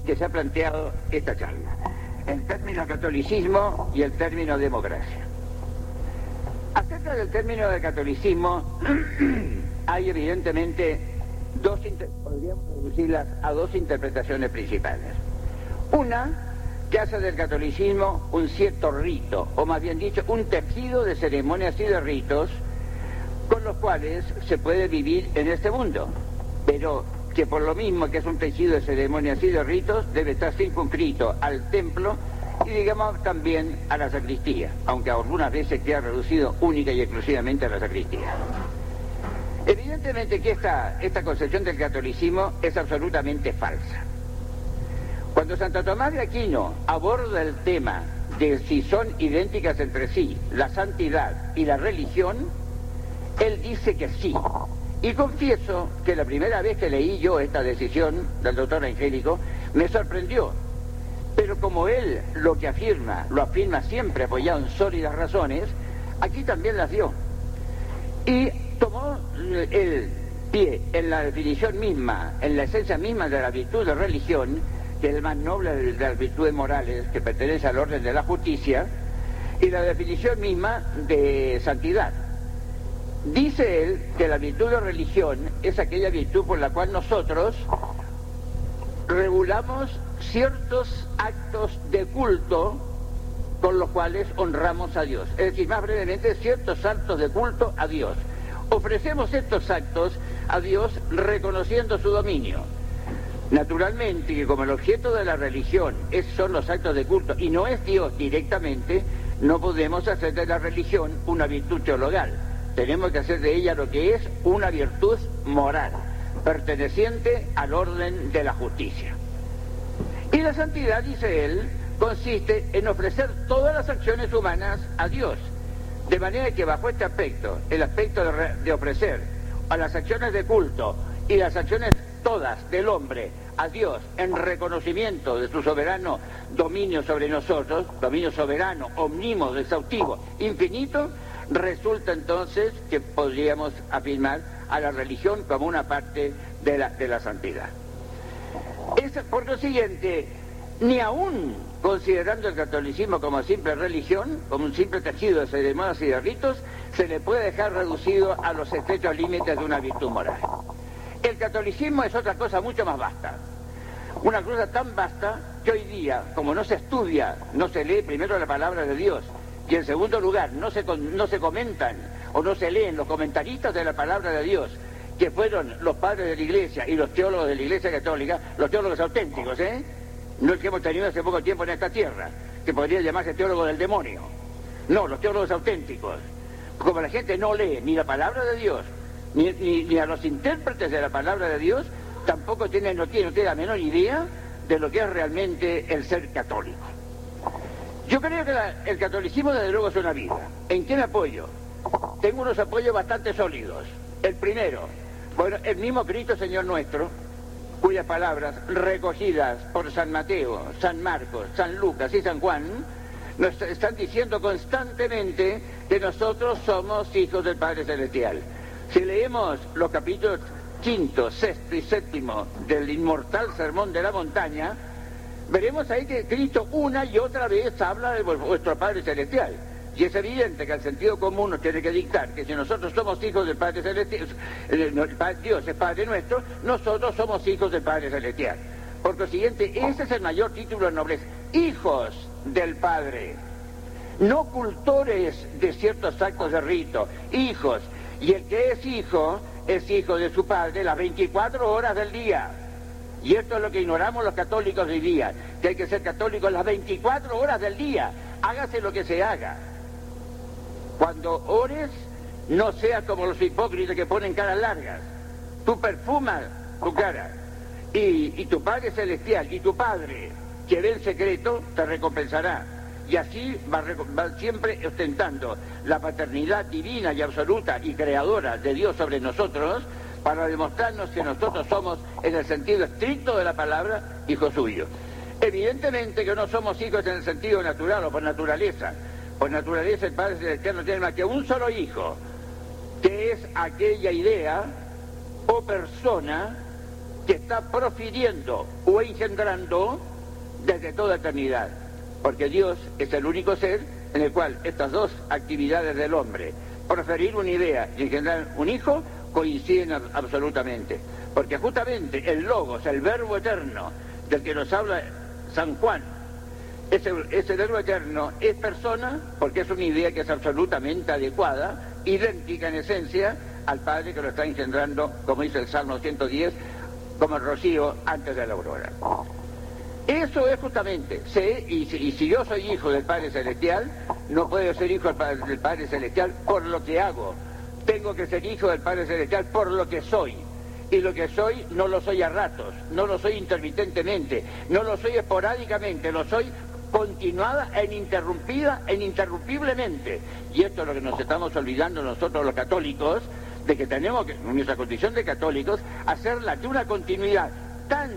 que se ha planteado esta charla: el término catolicismo y el término democracia. Acerca del término de catolicismo hay evidentemente podríamos reducirlas a dos interpretaciones principales. Una que hace del catolicismo un cierto rito, o más bien dicho, un tejido de ceremonias y de ritos con los cuales se puede vivir en este mundo, pero que por lo mismo que es un tejido de ceremonias y de ritos, debe estar circunscrito al templo y digamos también a la sacristía, aunque algunas veces queda reducido única y exclusivamente a la sacristía. Evidentemente que esta concepción del catolicismo es absolutamente falsa. Cuando Santo Tomás de Aquino aborda el tema de si son idénticas entre sí la santidad y la religión, él dice que sí. Y confieso que la primera vez que leí yo esta decisión del doctor Angélico me sorprendió. Pero como él lo afirma siempre apoyado en sólidas razones, aquí también las dio. Y tomó el pie en la definición misma, en la esencia misma de la virtud de religión, que es el más noble de las virtudes morales, que pertenece al orden de la justicia, y la definición misma de santidad. Dice él que la virtud de religión es aquella virtud por la cual nosotros regulamos ciertos actos de culto con los cuales honramos a Dios. Es decir, más brevemente, ciertos actos de culto a Dios. Ofrecemos estos actos a Dios reconociendo su dominio. Naturalmente que como el objeto de la religión son los actos de culto y no es Dios directamente, no podemos hacer de la religión una virtud teologal. Tenemos que hacer de ella lo que es una virtud moral, perteneciente al orden de la justicia. Y la santidad, dice él, consiste en ofrecer todas las acciones humanas a Dios. De manera que bajo este aspecto, el aspecto de ofrecer a las acciones de culto y las acciones todas del hombre a Dios en reconocimiento de su soberano dominio sobre nosotros, dominio soberano, omnímodo, exhaustivo, infinito, resulta entonces que podríamos afirmar a la religión como una parte de la santidad. Por consiguiente, ni aún considerando el catolicismo como simple religión, como un simple tejido de ceremonias y de ritos, se le puede dejar reducido a los estrechos límites de una virtud moral. El catolicismo es otra cosa mucho más vasta. Una cosa tan vasta que hoy día, como no se estudia, no se lee primero la palabra de Dios, y en segundo lugar no se comentan o no se leen los comentaristas de la palabra de Dios, que fueron los padres de la Iglesia y los teólogos de la Iglesia Católica, los teólogos auténticos, no el que hemos tenido hace poco tiempo en esta tierra, que podría llamarse teólogo del demonio. No, los teólogos auténticos. Como la gente no lee ni la palabra de Dios, ni a los intérpretes de la palabra de Dios, tampoco no tiene la menor idea de lo que es realmente el ser católico. Yo creo que el catolicismo desde luego es una vida. ¿En qué me apoyo? Tengo unos apoyos bastante sólidos. El primero, bueno, el mismo Cristo Señor nuestro, cuyas palabras recogidas por San Mateo, San Marcos, San Lucas y San Juan nos están diciendo constantemente que nosotros somos hijos del Padre Celestial. Si leemos los capítulos 5, 6 y 7 del inmortal Sermón de la Montaña, veremos ahí que Cristo una y otra vez habla de vuestro Padre Celestial. Y es evidente que el sentido común nos tiene que dictar que si nosotros somos hijos del Padre Celestial, Dios es Padre nuestro, nosotros somos hijos del Padre Celestial. Por consiguiente, ese es el mayor título de nobleza. Hijos del Padre. No cultores de ciertos actos de rito. Hijos. Y el que es hijo de su Padre las 24 horas del día. Y esto es lo que ignoramos los católicos hoy día, que hay que ser católicos las 24 horas del día. Hágase lo que se haga. Cuando ores, no seas como los hipócritas que ponen caras largas. Tú perfumas tu cara. Y tu Padre Celestial y tu Padre, que ve el secreto, te recompensará. Y así va siempre ostentando la paternidad divina y absoluta y creadora de Dios sobre nosotros, para demostrarnos que nosotros somos, en el sentido estricto de la palabra, hijos suyos. Evidentemente que no somos hijos en el sentido natural o por naturaleza. Por naturaleza el Padre Celestial no tiene más que un solo hijo, que es aquella idea o persona que está profiriendo o engendrando desde toda eternidad, porque Dios es el único ser en el cual estas dos actividades del hombre, proferir una idea y engendrar un hijo, coinciden absolutamente, porque justamente el Logos, el Verbo eterno del que nos habla San Juan, ese Verbo eterno es persona, porque es una idea que es absolutamente adecuada, idéntica en esencia al Padre que lo está engendrando, como dice el Salmo 110, como el rocío antes de la aurora. Eso es justamente, y si yo soy hijo del Padre Celestial, no puedo ser hijo del Padre Celestial por lo que hago. Tengo que ser hijo del Padre Celestial por lo que soy. Y lo que soy no lo soy a ratos, no lo soy intermitentemente, no lo soy esporádicamente, lo soy continuada e ininterrumpida e ininterrumpiblemente. Y esto es lo que nos estamos olvidando nosotros los católicos, de que tenemos que, en nuestra condición de católicos, hacerla de una continuidad tan,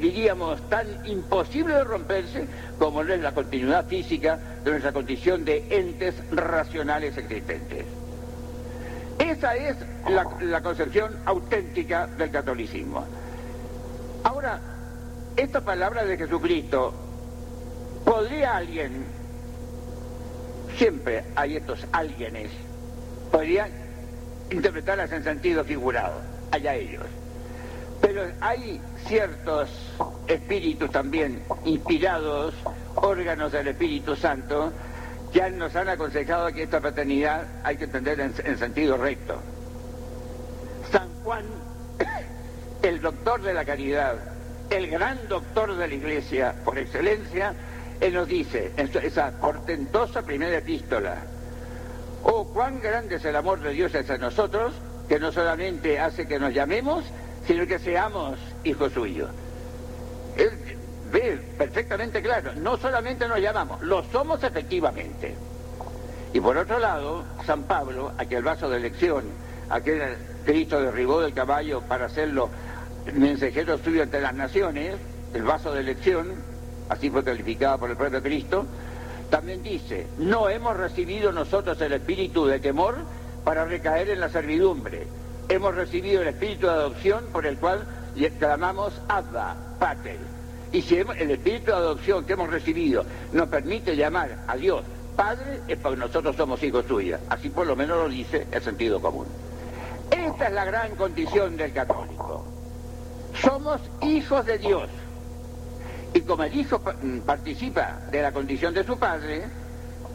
diríamos, tan imposible de romperse como es la continuidad física de nuestra condición de entes racionales existentes. Esa es la concepción auténtica del catolicismo. Ahora, esta palabra de Jesucristo, ¿podría alguien, siempre hay estos alguienes, podrían interpretarlas en sentido figurado, allá ellos? Pero hay ciertos espíritus también inspirados, órganos del Espíritu Santo, ya nos han aconsejado que esta paternidad hay que entender en sentido recto. San Juan, el doctor de la caridad, el gran doctor de la Iglesia por excelencia, él nos dice en esa portentosa primera epístola: oh, cuán grande es el amor de Dios hacia nosotros, que no solamente hace que nos llamemos, sino que seamos hijos suyos. Él ve perfectamente claro, no solamente nos llamamos, lo somos efectivamente. Y por otro lado, San Pablo, aquel vaso de elección, aquel Cristo derribó del caballo para hacerlo mensajero suyo ante las naciones, el vaso de elección, así fue calificado por el propio Cristo, también dice: no hemos recibido nosotros el espíritu de temor para recaer en la servidumbre, hemos recibido el espíritu de adopción por el cual clamamos Abba, Pater. Y si el espíritu de adopción que hemos recibido nos permite llamar a Dios Padre, es porque nosotros somos hijos suyos. Así por lo menos lo dice el sentido común. Esta es la gran condición del católico. Somos hijos de Dios. Y como el hijo participa de la condición de su padre,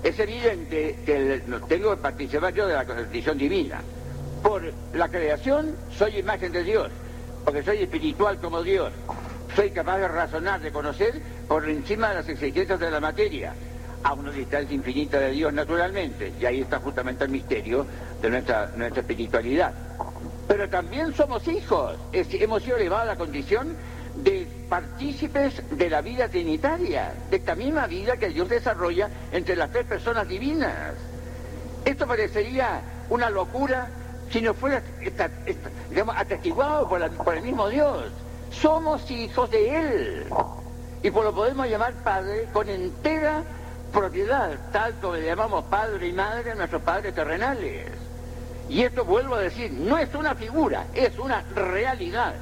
es evidente que tengo que participar yo de la condición divina. Por la creación soy imagen de Dios, porque soy espiritual como Dios. Soy capaz de razonar, de conocer por encima de las exigencias de la materia, a una distancia infinita de Dios naturalmente, y ahí está justamente el misterio de nuestra espiritualidad. Pero también somos hijos, hemos sido elevados a la condición de partícipes de la vida trinitaria, de esta misma vida que Dios desarrolla entre las tres personas divinas. Esto parecería una locura si no fuera digamos, atestiguado por el mismo Dios. Somos hijos de Él y por lo podemos llamar Padre con entera propiedad, tal como le llamamos padre y madre a nuestros padres terrenales. Y esto, vuelvo a decir, no es una figura, es una realidad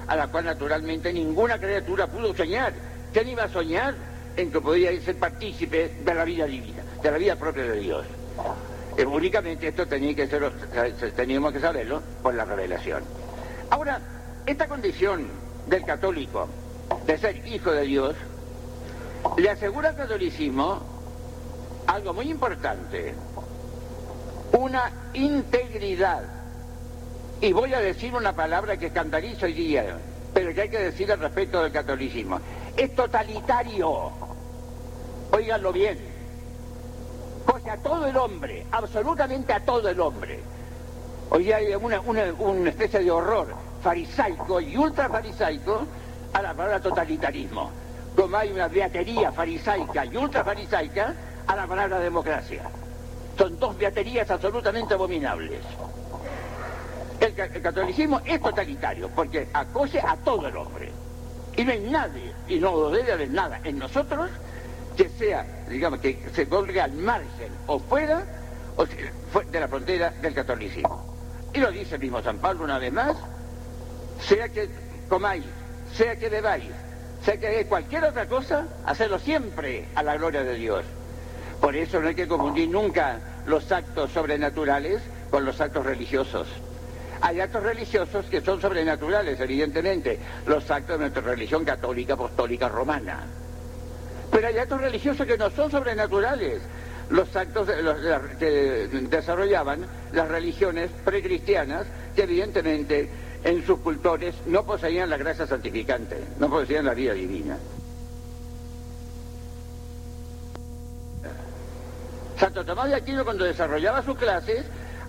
a la cual naturalmente ninguna criatura pudo soñar. ¿Quién iba a soñar en que podía ser partícipe de la vida divina, de la vida propia de Dios? Únicamente esto teníamos que saberlo por la revelación. Ahora, esta condición del católico de ser hijo de Dios le asegura al catolicismo algo muy importante: una integridad. Y voy a decir una palabra que escandaliza hoy día, pero que hay que decir al respecto del catolicismo: es totalitario. Óiganlo bien, porque a todo el hombre, absolutamente a todo el hombre, hoy hay una especie de horror farisaico y ultrafarisaico a la palabra totalitarismo, como hay una beatería farisaica y ultrafarisaica a la palabra democracia. Son dos beaterías absolutamente abominables. El catolicismo es totalitario porque acoge a todo el hombre, y no hay nadie, y no debe haber nada en nosotros que sea, digamos, que se colgue al margen o fuera de la frontera del catolicismo. Y lo dice el mismo San Pablo una vez más: sea que comáis, sea que bebáis, sea que hagáis cualquier otra cosa, hacedlo siempre a la gloria de Dios. Por eso no hay que confundir nunca los actos sobrenaturales con los actos religiosos. Hay actos religiosos que son sobrenaturales, evidentemente, los actos de nuestra religión católica, apostólica, romana. Pero hay actos religiosos que no son sobrenaturales, los actos que desarrollaban las religiones precristianas, que evidentemente en sus cultores no poseían la gracia santificante, no poseían la vida divina. Santo Tomás de Aquino, cuando desarrollaba sus clases,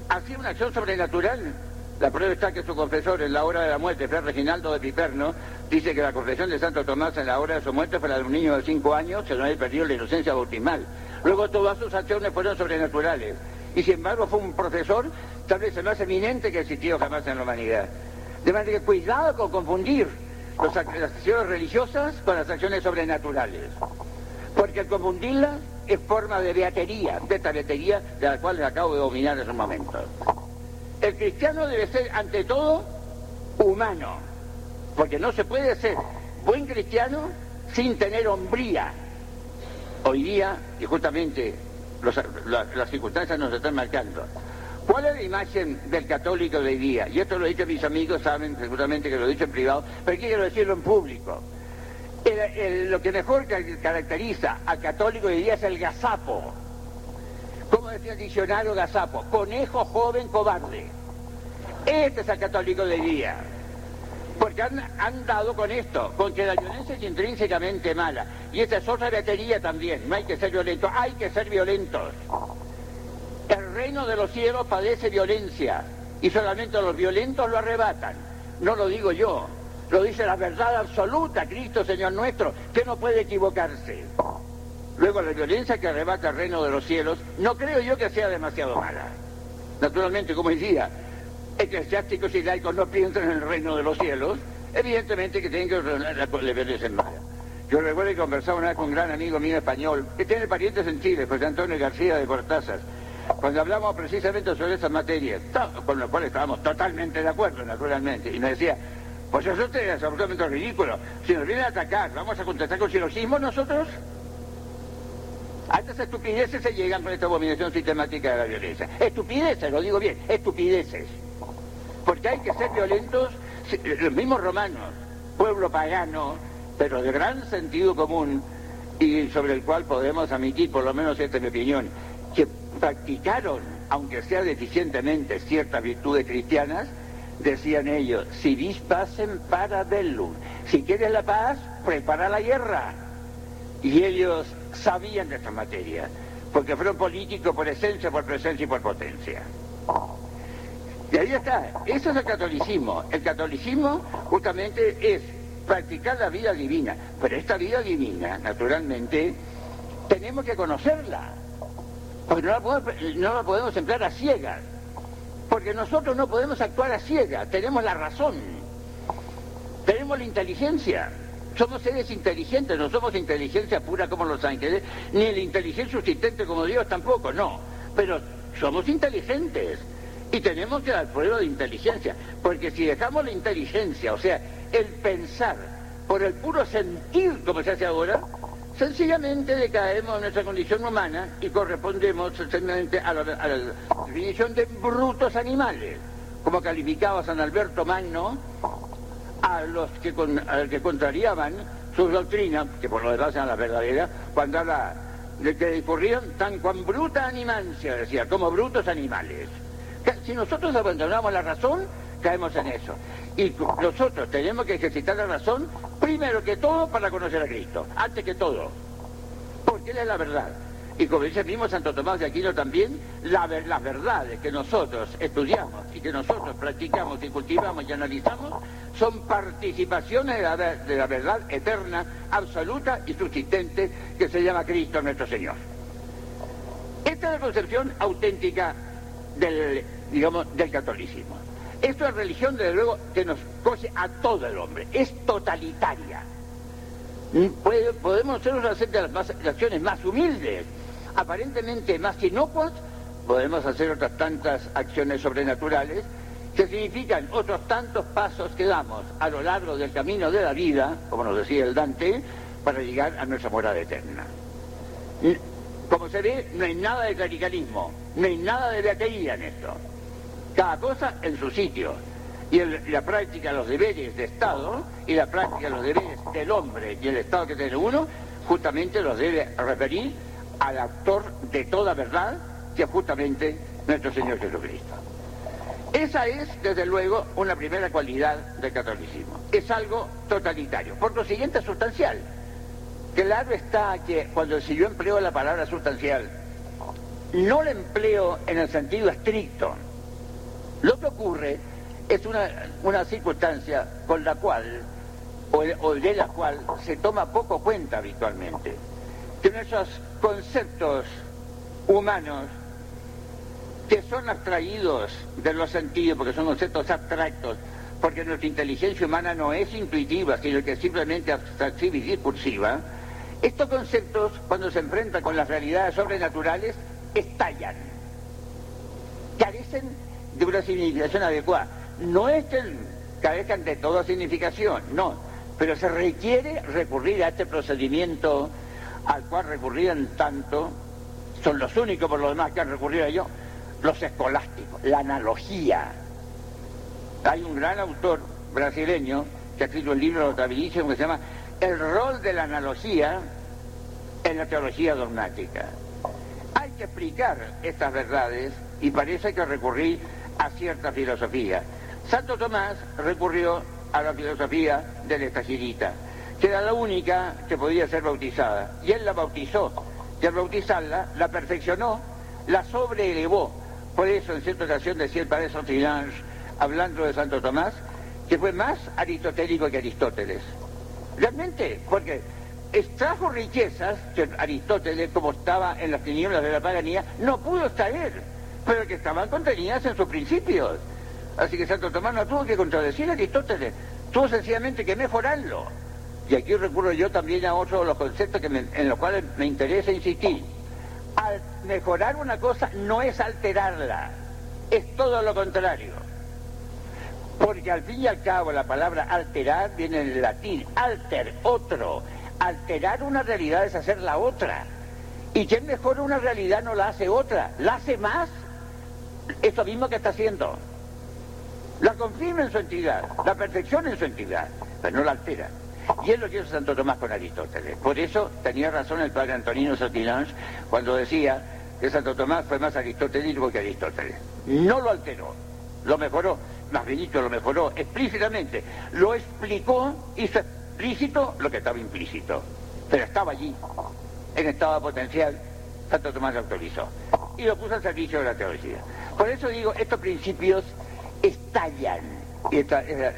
hacía una acción sobrenatural. La prueba está que su confesor en la hora de la muerte, Fray Reginaldo de Piperno, dice que la confesión de Santo Tomás en la hora de su muerte fue la de un niño de 5 años que no había perdido la inocencia bautismal. Luego todas sus acciones fueron sobrenaturales. Y sin embargo fue un profesor tal vez el más eminente que ha existido jamás en la humanidad. De manera que cuidado con confundir las acciones religiosas con las acciones sobrenaturales. Porque al confundirlas es forma de beatería, de esta beatería de la cual les acabo de dominar en un momento. El cristiano debe ser, ante todo, humano, porque no se puede ser buen cristiano sin tener hombría. Hoy día, y justamente las circunstancias nos están marcando, ¿cuál es la imagen del católico de hoy día? Y esto lo he dicho a mis amigos, saben seguramente que lo he dicho en privado, pero quiero decirlo en público. Lo que mejor caracteriza al católico de hoy día es el gazapo. ¿Cómo decía el diccionario gazapo? Conejo joven cobarde. Este es el católico de hoy día. Porque han dado con esto, con que la violencia es intrínsecamente mala. Y esta es otra batería también. No hay que ser violentos, hay que ser violentos. El reino de los cielos padece violencia. Y solamente los violentos lo arrebatan. No lo digo yo. Lo dice la verdad absoluta, Cristo Señor nuestro, que no puede equivocarse. Luego, la violencia que arrebata el reino de los cielos, no creo yo que sea demasiado mala. Naturalmente, como decía, eclesiásticos y laicos no piensan en el reino de los cielos, evidentemente que tienen que la violencia en mala. Yo recuerdo que conversaba una vez con un gran amigo mío español, que tiene parientes en Chile, José Antonio García de Cortázar, cuando hablamos precisamente sobre esas materias, con lo cual estábamos totalmente de acuerdo, naturalmente, y me decía, pues eso es absolutamente ridículo. Si nos vienen a atacar, ¿vamos a contestar con silogismos nosotros? A estas estupideces se llegan con esta abominación sistemática de la violencia. Estupideces, lo digo bien, estupideces. Porque hay que ser violentos, los mismos romanos, pueblo pagano, pero de gran sentido común, y sobre el cual podemos admitir, por lo menos esta es mi opinión, que practicaron, aunque sea deficientemente, ciertas virtudes cristianas. Decían ellos, si vis pacem para bellum, si quieres la paz, prepara la guerra. Y ellos sabían de esta materia, porque fueron políticos por esencia, por presencia y por potencia. Y ahí está, eso es el catolicismo. El catolicismo justamente es practicar la vida divina, pero esta vida divina, naturalmente, tenemos que conocerla, porque no la podemos emplear a ciegas. Porque nosotros no podemos actuar a ciegas, tenemos la razón, tenemos la inteligencia, somos seres inteligentes, no somos inteligencia pura como los ángeles, ni la inteligencia subsistente como Dios tampoco, no, pero somos inteligentes y tenemos que dar prueba de inteligencia, porque si dejamos la inteligencia, o sea, el pensar por el puro sentir como se hace ahora, sencillamente decaemos en nuestra condición humana y correspondemos sencillamente a la definición de brutos animales, como calificaba San Alberto Magno a los que contrariaban sus doctrinas, que por lo demás eran las verdaderas, cuando habla de que discurrían tan cuan bruta animancia, decía, como brutos animales. Si nosotros abandonamos la razón, caemos en eso. Y nosotros tenemos que ejercitar la razón, primero que todo, para conocer a Cristo, antes que todo, porque Él es la verdad. Y como dice el mismo Santo Tomás de Aquino también, las verdades que nosotros estudiamos y que nosotros practicamos y cultivamos y analizamos son participaciones de la verdad eterna, absoluta y subsistente que se llama Cristo nuestro Señor. Esta es la concepción auténtica del catolicismo. Esto es religión, desde luego, que nos coge a todo el hombre, es totalitaria. Podemos hacer las acciones más humildes, aparentemente más inocuas, podemos hacer otras tantas acciones sobrenaturales que significan otros tantos pasos que damos a lo largo del camino de la vida, como nos decía el Dante, para llegar a nuestra morada eterna. Como se ve, no hay nada de clericalismo, no hay nada de beatería en esto. Cada cosa en su sitio. Y la práctica de los deberes de Estado y la práctica de los deberes del hombre y el Estado que tiene uno, justamente los debe referir al autor de toda verdad, que es justamente nuestro Señor Jesucristo. Esa es, desde luego, una primera cualidad del catolicismo. Es algo totalitario. Por lo siguiente, es sustancial. Claro está que cuando si yo empleo la palabra sustancial, no la empleo en el sentido estricto. Lo que ocurre es una circunstancia con la cual, o de la cual, se toma poco cuenta habitualmente. Que nuestros conceptos humanos, que son abstraídos de los sentidos, porque son conceptos abstractos, porque nuestra inteligencia humana no es intuitiva, sino que es simplemente abstractiva y discursiva, estos conceptos, cuando se enfrentan con las realidades sobrenaturales, estallan, carecen de una significación adecuada. No es que carezcan de toda significación, no, pero se requiere recurrir a este procedimiento al cual recurrían tanto, son los únicos por lo demás que han recurrido a ello, los escolásticos, la analogía. Hay un gran autor brasileño que ha escrito un libro notabilísimo que se llama El rol de la analogía en la teología dogmática. Hay que explicar estas verdades y parece que recurrir a cierta filosofía. Santo Tomás recurrió a la filosofía del Estagirita, que era la única que podía ser bautizada, y él la bautizó, y al bautizarla la perfeccionó, la sobreelevó. Por eso en cierta ocasión decía el padre Saint-Hilaire, hablando de Santo Tomás, que fue más aristotélico que Aristóteles. Realmente, porque extrajo riquezas que Aristóteles, como estaba en las tinieblas de la paganía, no pudo extraer, pero que estaban contenidas en sus principios. Así que Santo Tomás no tuvo que contradecir a Aristóteles, tuvo sencillamente que mejorarlo. Y aquí recurro yo también a otro de los conceptos en los cuales me interesa insistir. Al mejorar una cosa no es alterarla, es todo lo contrario. Porque al fin y al cabo la palabra alterar viene del latín, alter, otro. Alterar una realidad es hacerla otra. Y quien mejora una realidad no la hace otra, la hace más. Eso mismo que está haciendo. La confirma en su entidad, la perfecciona en su entidad, pero no la altera. Y es lo que hizo Santo Tomás con Aristóteles. Por eso tenía razón el padre Antonino Saint-Hilaire cuando decía que Santo Tomás fue más aristotélico que Aristóteles. No lo alteró, lo mejoró, más bien dicho, lo mejoró explícitamente. Lo explicó, hizo explícito lo que estaba implícito. Pero estaba allí, en estado potencial, Santo Tomás lo autorizó. Y lo puso al servicio de la teología. Por eso digo, estos principios estallan.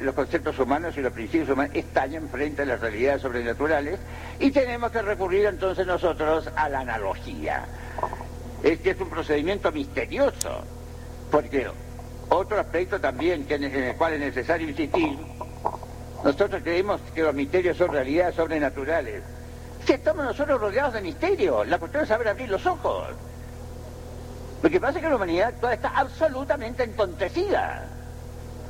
Los conceptos humanos y los principios humanos estallan frente a las realidades sobrenaturales y tenemos que recurrir entonces nosotros a la analogía. Este es un procedimiento misterioso, porque otro aspecto también en el cual es necesario insistir, nosotros creemos que los misterios son realidades sobrenaturales. Si estamos nosotros rodeados de misterios, la cuestión es saber abrir los ojos. Lo que pasa es que la humanidad actual está absolutamente entontecida.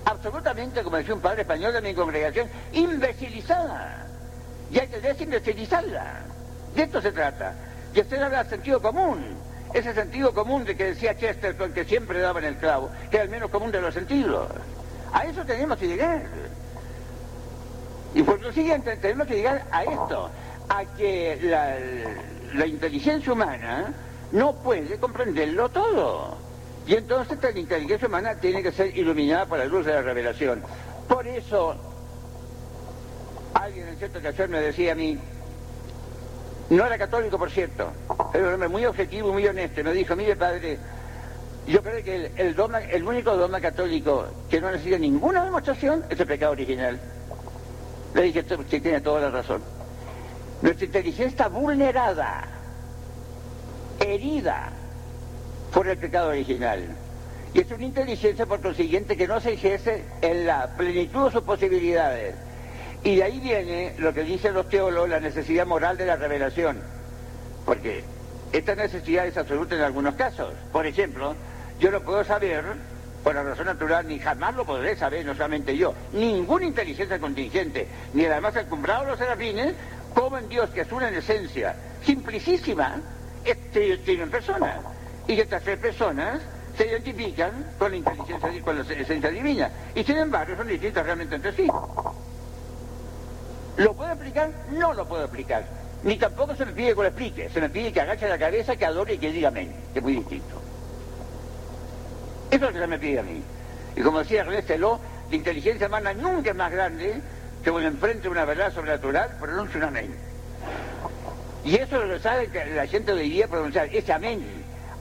Absolutamente, como decía un padre español de mi congregación, imbecilizada. Y hay que desimbecilizarla. De esto se trata. Y usted habla del sentido común. Ese sentido común de que decía Chesterton, que siempre daba en el clavo, que era el menos común de los sentidos. A eso tenemos que llegar. Y por lo siguiente, tenemos que llegar a esto, a que la inteligencia humana no puede comprenderlo todo. Y entonces la inteligencia humana tiene que ser iluminada por la luz de la revelación. Por eso, alguien en cierta ocasión me decía a mí, no era católico por cierto, era un hombre muy objetivo, muy honesto, me dijo, mire padre, yo creo que el único dogma católico que no necesita ninguna demostración es el pecado original. Le dije, usted tiene toda la razón. Nuestra inteligencia está vulnerada, herida por el pecado original. Y es una inteligencia, por consiguiente, que no se ejerce en la plenitud de sus posibilidades. Y de ahí viene lo que dicen los teólogos, la necesidad moral de la revelación. Porque esta necesidad es absoluta en algunos casos. Por ejemplo, yo no puedo saber por la razón natural, ni jamás lo podré saber, no solamente yo, ninguna inteligencia contingente, ni además encumbrado los serafines, como en Dios, que es una en esencia simplicísima, tienen personas. Y que estas tres personas se identifican con la inteligencia, con la esencia divina. Y sin embargo son distintas realmente entre sí. ¿Lo puedo explicar? No lo puedo explicar. Ni tampoco se me pide que lo explique. Se me pide que agache la cabeza, que adore y que diga amén. Que es muy distinto. Eso es lo que se me pide a mí. Y como decía René Seló, la inteligencia humana nunca es más grande que cuando enfrente una verdad sobrenatural pronuncia un amén. Y eso es lo que sabe que la gente debería pronunciar, ese amén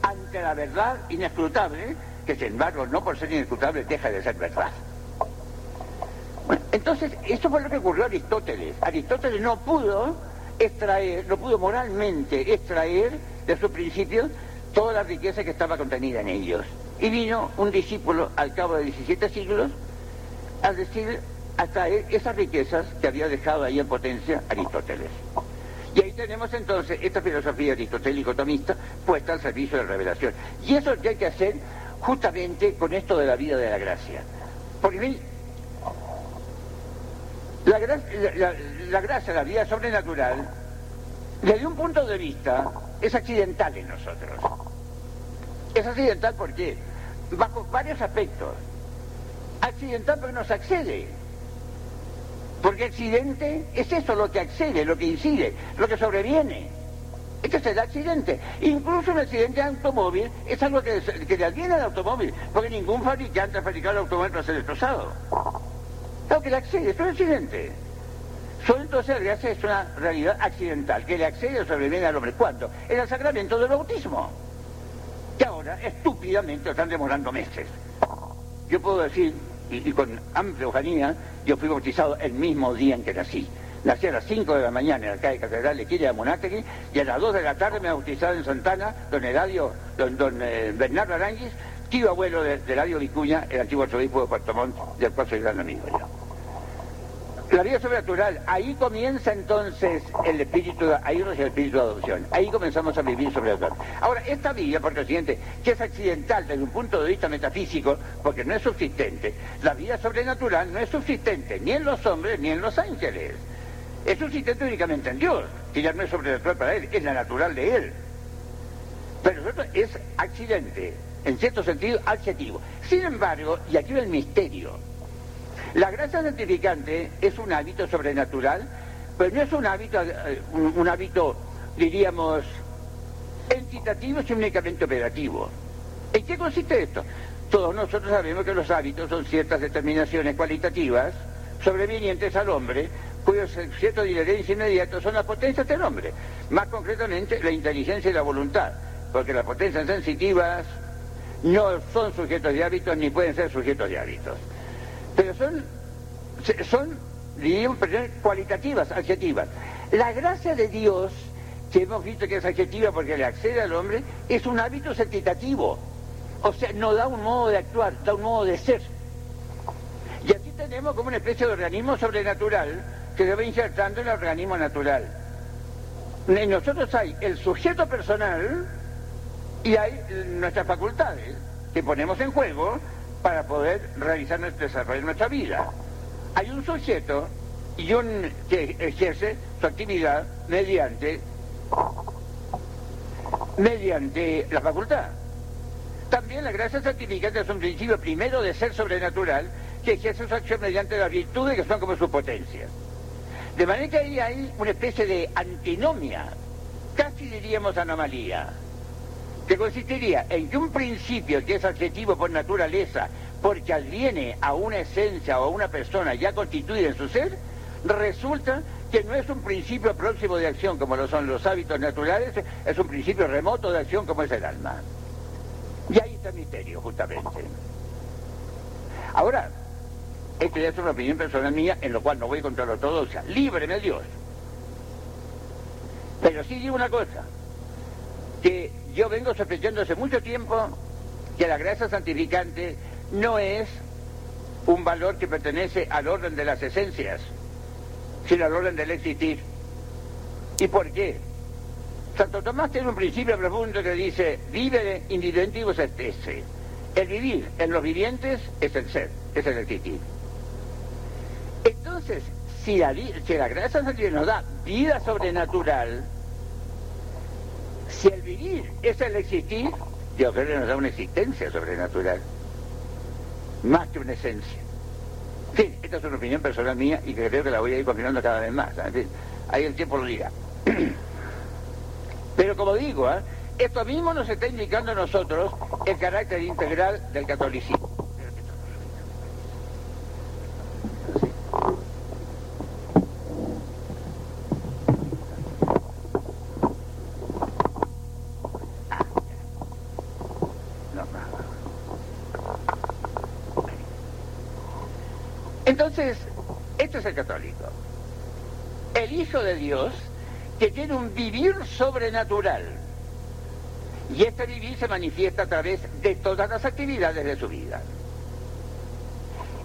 ante la verdad inescrutable, que sin embargo no por ser inescrutable deja de ser verdad. Bueno, entonces, eso fue lo que ocurrió a Aristóteles. Aristóteles no pudo moralmente extraer de sus principios toda la riqueza que estaba contenida en ellos. Y vino un discípulo al cabo de 17 siglos a decir, a traer esas riquezas que había dejado ahí en potencia Aristóteles. Y ahí tenemos entonces esta filosofía aristotélico-tomista puesta al servicio de la revelación. Y eso es lo que hay que hacer justamente con esto de la vida de la gracia. Porque bien, la gracia, la vida sobrenatural, desde un punto de vista, es accidental en nosotros. Es accidental porque, bajo varios aspectos. Accidental porque nos accede. Porque accidente es eso, lo que accede, lo que incide, lo que sobreviene. Este es el accidente. Incluso un accidente de automóvil es algo que le adviene al automóvil, porque ningún fabricante ha fabricado el automóvil para ser destrozado. Claro que le accede, es un accidente. Solo entonces la gracia es una realidad accidental, que le accede o sobreviene al hombre. ¿Cuándo? En el sacramento del bautismo, que ahora estúpidamente están demorando meses. Yo puedo decir, y con amplia ufanía, yo fui bautizado el mismo día en que nací. Nací a las 5 de la mañana en la calle Catedral de Quilla de Monátegui, y a las 2 de la tarde me bautizaron en Santana, don Bernardo Aranguis, tío abuelo de Eladio Vicuña, el antiguo arzobispo de Puerto Montt, del cual soy gran amigo yo. La vida sobrenatural, ahí comienza entonces el espíritu de adopción. Ahí comenzamos a vivir sobrenatural. Ahora, esta vida, por consiguiente, que es accidental desde un punto de vista metafísico, porque no es subsistente, la vida sobrenatural no es subsistente ni en los hombres ni en los ángeles. Es subsistente únicamente en Dios, que ya no es sobrenatural para Él, es la natural de Él. Pero nosotros es accidente, en cierto sentido, adjetivo. Sin embargo, y aquí va el misterio, la gracia santificante es un hábito sobrenatural, pero no es un hábito, diríamos, entitativo, sino únicamente operativo. ¿En qué consiste esto? Todos nosotros sabemos que los hábitos son ciertas determinaciones cualitativas sobrevenientes al hombre, cuyos objetos de herencia inmediatos son las potencias del hombre, más concretamente la inteligencia y la voluntad, porque las potencias sensitivas no son sujetos de hábitos ni pueden ser sujetos de hábitos. Pero son, diríamos, cualitativas, adjetivas. La gracia de Dios, que hemos visto que es adjetiva porque le accede al hombre, es un hábito sentitativo. O sea, no da un modo de actuar, da un modo de ser. Y aquí tenemos como una especie de organismo sobrenatural que se va insertando en el organismo natural. En nosotros hay el sujeto personal y hay nuestras facultades que ponemos en juego para poder realizar nuestro desarrollo en nuestra vida. Hay un sujeto y un que ejerce su actividad mediante la facultad. También la gracia santificante es un principio primero de ser sobrenatural que ejerce su acción mediante las virtudes que son como sus potencias. De manera que ahí hay una especie de antinomia, casi diríamos anomalía, que consistiría en que un principio que es adjetivo por naturaleza, porque adviene a una esencia o a una persona ya constituida en su ser, resulta que no es un principio próximo de acción como lo son los hábitos naturales, es un principio remoto de acción como es el alma. Y ahí está el misterio, justamente. Ahora, esta ya es una opinión personal mía, en lo cual no voy contra la ortodoxia. Líbreme Dios. Pero sí digo una cosa, que yo vengo sospechando hace mucho tiempo que la gracia santificante no es un valor que pertenece al orden de las esencias, sino al orden del existir. ¿Y por qué? Santo Tomás tiene un principio profundo que dice, vivere individuentivus est esse, El vivir en los vivientes es el ser, es el existir. Entonces, si la gracia de Dios nos da vida sobrenatural, si el vivir es el existir, Dios creo que nos da una existencia sobrenatural, más que una esencia. En fin, esta es una opinión personal mía y que creo que la voy a ir confirmando cada vez más. En fin, ahí el tiempo lo dirá. Pero como digo, esto mismo nos está indicando a nosotros el carácter integral del catolicismo. Entonces, esto es el católico. El Hijo de Dios que tiene un vivir sobrenatural. Y este vivir se manifiesta a través de todas las actividades de su vida.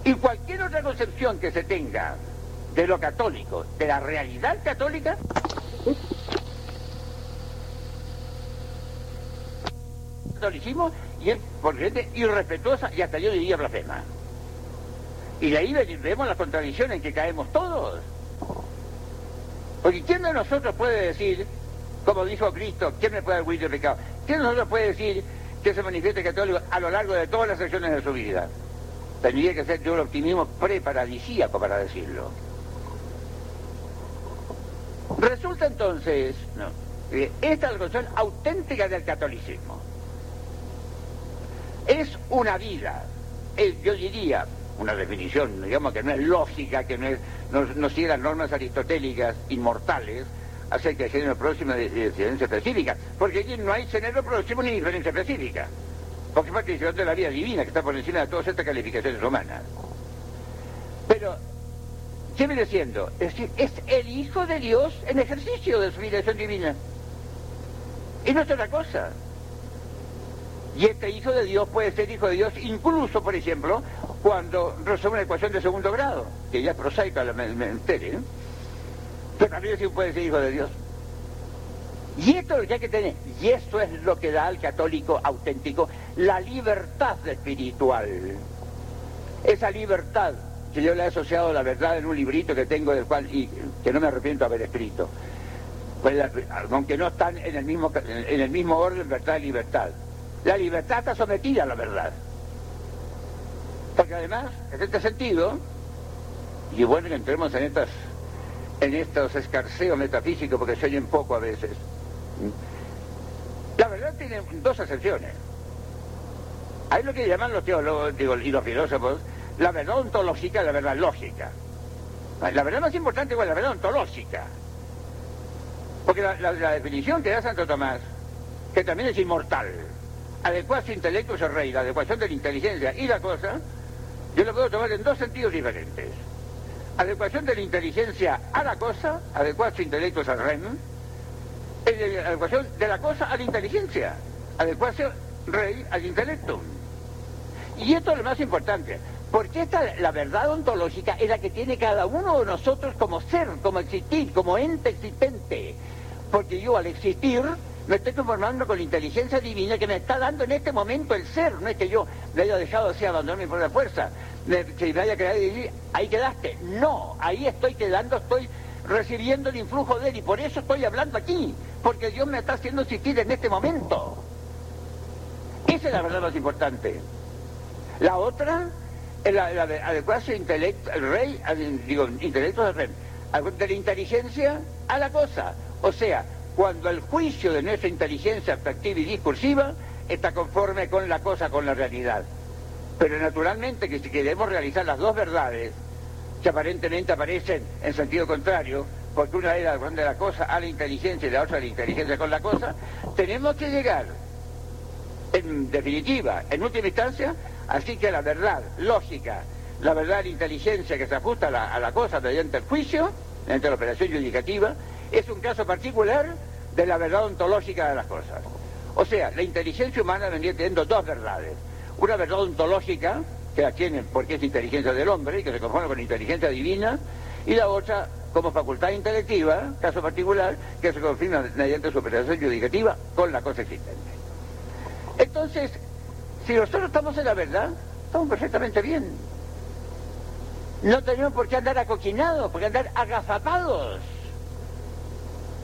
Y cualquier otra concepción que se tenga de lo católico, de la realidad católica, catolicismo y es por gente irrespetuosa y hasta yo diría blasfema. Y de ahí vemos las contradicciones en que caemos todos. Porque ¿quién de nosotros puede decir, como dijo Cristo, ¿quién me puede arguir de pecado? ¿Quién de nosotros puede decir que se manifieste católico a lo largo de todas las secciones de su vida? Tendría que ser yo el optimismo preparadisíaco para decirlo. Resulta entonces, esta es la concepción auténtica del catolicismo. Es una vida, yo diría, una definición, digamos, que no es lógica, que no sigue las normas aristotélicas inmortales acerca del género próximo de diferencia específica, porque aquí no hay género próximo ni diferencia específica, porque es participación de la vida divina que está por encima de todas estas calificaciones humanas. Pero, ¿qué viene siendo? Es decir, es el Hijo de Dios en ejercicio de su filiación divina. Y no es otra cosa. Y este Hijo de Dios puede ser Hijo de Dios incluso, por ejemplo, cuando resuelve una ecuación de segundo grado, que ya es prosaica la mentere, pero también sí puede ser Hijo de Dios. Y esto es lo que hay que tener, y esto es lo que da al católico auténtico la libertad espiritual. Esa libertad que yo le he asociado a la verdad en un librito que tengo, del cual y que no me arrepiento de haber escrito, pues aunque no están en el mismo orden, verdad y libertad. La libertad está sometida a la verdad. Porque además, en este sentido, y bueno que entremos en estos escarceos metafísicos porque se oyen poco a veces, la verdad tiene dos acepciones. Hay lo que llaman los teólogos y los filósofos la verdad ontológica y la verdad lógica. La verdad más importante es la verdad ontológica. Porque la definición que da Santo Tomás, que también es inmortal, adecuar su intelecto al rey, la adecuación de la inteligencia y la cosa, yo lo puedo tomar en dos sentidos diferentes. Adecuación de la inteligencia a la cosa, adecuar su intelecto al rey, adecuación de la cosa a la inteligencia, adecuarse rey al intelecto. Y esto es lo más importante, porque la verdad ontológica es la que tiene cada uno de nosotros como ser, como existir, como ente existente. Porque yo al existir me estoy conformando con la inteligencia divina que me está dando en este momento el ser. No es que yo me haya dejado así abandonarme por la fuerza, que me haya quedado y decir, ahí quedaste. No, ahí estoy quedando, estoy recibiendo el influjo de él y por eso estoy hablando aquí, porque Dios me está haciendo existir en este momento. Esa es la verdad más importante. La otra es la adecuarse intelecto, el rey, intelecto del rey, de la inteligencia a la cosa. O sea, cuando el juicio de nuestra inteligencia abstractiva y discursiva está conforme con la cosa, con la realidad. Pero naturalmente que si queremos realizar las dos verdades, que aparentemente aparecen en sentido contrario, porque una es la de la cosa a la inteligencia y la otra de la inteligencia con la cosa, tenemos que llegar, en definitiva, en última instancia, así que la verdad lógica, la verdad de la inteligencia que se ajusta a la cosa mediante el juicio, mediante la operación judicativa, es un caso particular de la verdad ontológica de las cosas. O sea, la inteligencia humana vendría teniendo dos verdades. Una verdad ontológica, que la tiene porque es inteligencia del hombre y que se conforma con la inteligencia divina, y la otra como facultad intelectiva, caso particular, que se confirma mediante su operación judicativa con la cosa existente. Entonces, Si nosotros estamos en la verdad, estamos perfectamente bien. No tenemos por qué andar acoquinados, por qué andar agazapados.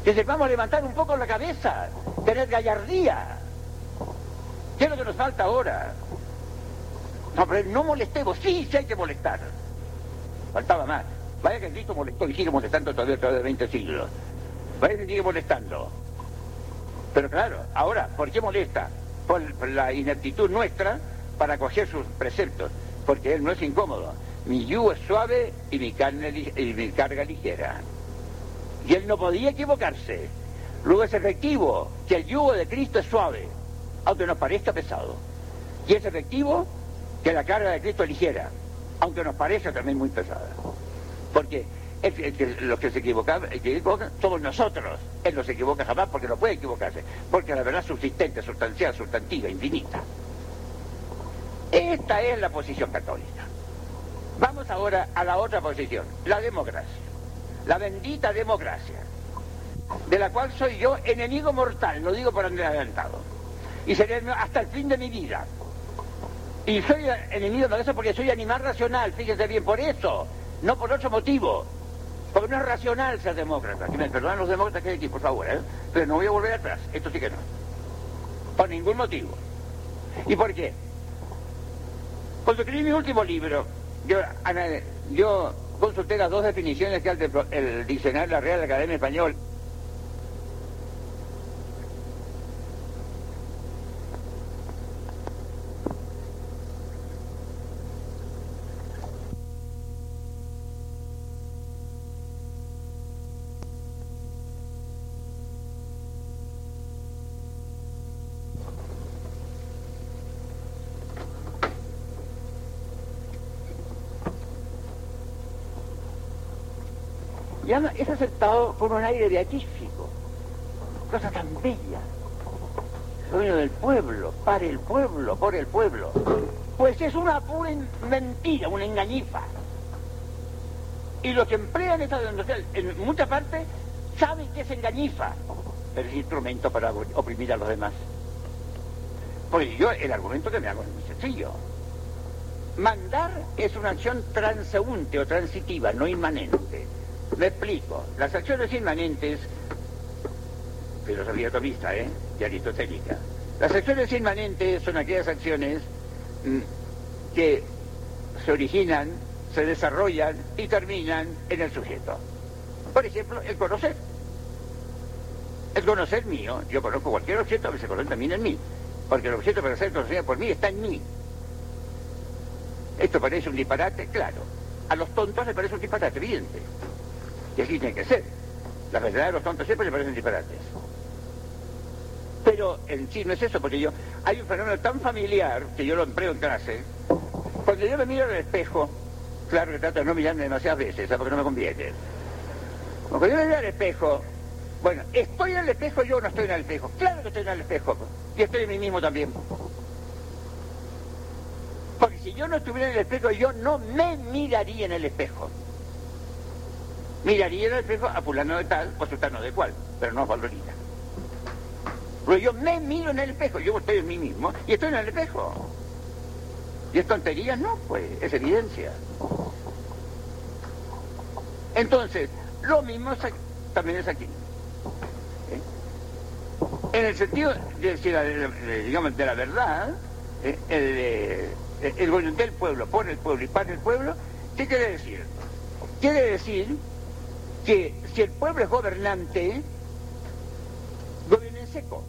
Que sepamos levantar un poco la cabeza, tener gallardía. ¿Qué es lo que nos falta ahora? No, pero no molestemos, sí hay que molestar. Faltaba más. Vaya que Cristo molestó y sigue molestando todavía a través de 20 siglos. Vaya que sigue molestando. Pero claro, ahora, ¿por qué molesta? Por la ineptitud nuestra para acoger sus preceptos. Porque Él no es incómodo. Mi yugo es suave y mi carga ligera. Y Él no podía equivocarse. Luego es efectivo que el yugo de Cristo es suave, aunque nos parezca pesado. Y es efectivo que la carga de Cristo es ligera, aunque nos parezca también muy pesada. Porque los que se equivocan somos nosotros. Él no se equivoca jamás porque no puede equivocarse. Porque la verdad es subsistente, sustancial, sustantiva, infinita. Esta es la posición católica. Vamos ahora a la otra posición, la democracia. La bendita democracia, de la cual soy yo enemigo mortal, lo digo por andar adelantado. Y seré hasta el fin de mi vida. Y soy enemigo de eso porque soy animal racional, fíjense bien, por eso, no por otro motivo. Porque no es racional ser demócrata. Que me perdonan los demócratas que hay aquí, por favor, pero no voy a volver atrás, esto sí que no. Por ningún motivo. ¿Y por qué? Cuando escribí mi último libro, yo consulté las dos definiciones que hay el diccionario de la Real Academia Española. Y además es aceptado con un aire beatífico, cosa tan bella. Dueño del pueblo, para el pueblo, por el pueblo. Pues es una pura mentira, una engañifa. Y los que emplean esta denominación en mucha parte saben que es engañifa, pero es instrumento para oprimir a los demás. Porque yo el argumento que me hago es muy sencillo. Mandar es una acción transeúnte o transitiva, no inmanente. Me explico. Las acciones inmanentes, filosofía atomista, y aristotélica. Las acciones inmanentes son aquellas acciones que se originan, se desarrollan y terminan en el sujeto. Por ejemplo, el conocer. El conocer mío, yo conozco cualquier objeto que se conoce también en mí, porque el objeto para ser conocido por mí está en mí. Esto parece un disparate, claro. A los tontos les parece un disparate, evidente. Y así tiene que ser. La verdad de los tontos siempre les parecen disparates. Pero en sí no es eso, porque hay un fenómeno tan familiar, que yo lo empleo en clase. Cuando yo me miro al espejo, claro que trato de no mirarme demasiadas veces, porque no me conviene. Cuando yo me miro al espejo, bueno, ¿estoy en el espejo yo o no estoy en el espejo? Claro que estoy en el espejo, y estoy en mí mismo también. Porque si yo no estuviera en el espejo, yo no me miraría en el espejo. Miraría en el espejo a fulano de tal o sultano de cual, pero no a Valorina. Pero yo me miro en el espejo, yo estoy en mí mismo y estoy en el espejo. ¿Y es tontería? No, pues, es evidencia. Entonces, lo mismo también es aquí. En el sentido digamos, de la verdad, el gobierno del pueblo, por el pueblo y para el pueblo, ¿qué quiere decir? Quiere decir que si el pueblo es gobernante, gobierna en seco.